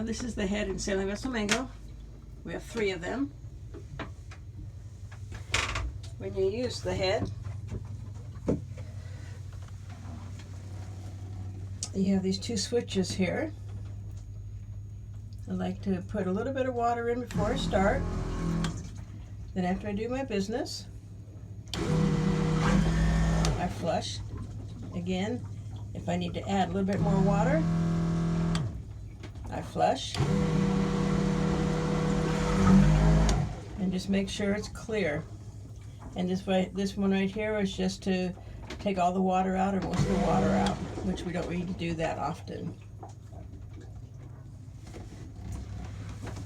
This is the head in Sailing Vessel Mango. We have 3 of them. When you use the head, you have these 2 switches here. I like to put a little bit of water in before I start. Then after I do my business, I flush. Again, if I need to add a little bit more water, I flush. And just make sure it's clear. And this one right here is just to take all the water out, or most of the water out, which we don't need to do that often.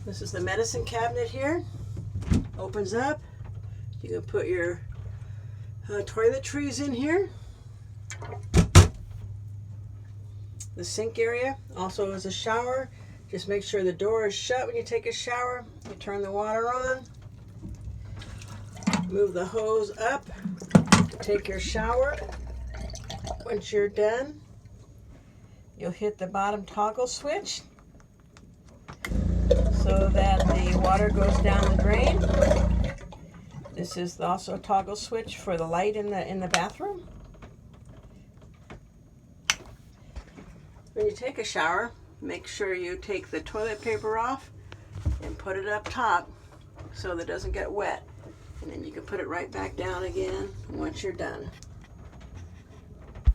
This is the medicine cabinet here. Opens up. You can put your toiletries in here. The sink area also is a shower. Just make sure the door is shut when you take a shower. You turn the water on. Move the hose up to take your shower. Once you're done, you'll hit the bottom toggle switch so that the water goes down the drain. This is also a toggle switch for the light in the bathroom. When you take a shower, make sure you take the toilet paper off and put it up top so that it doesn't get wet. And then you can put it right back down again once you're done.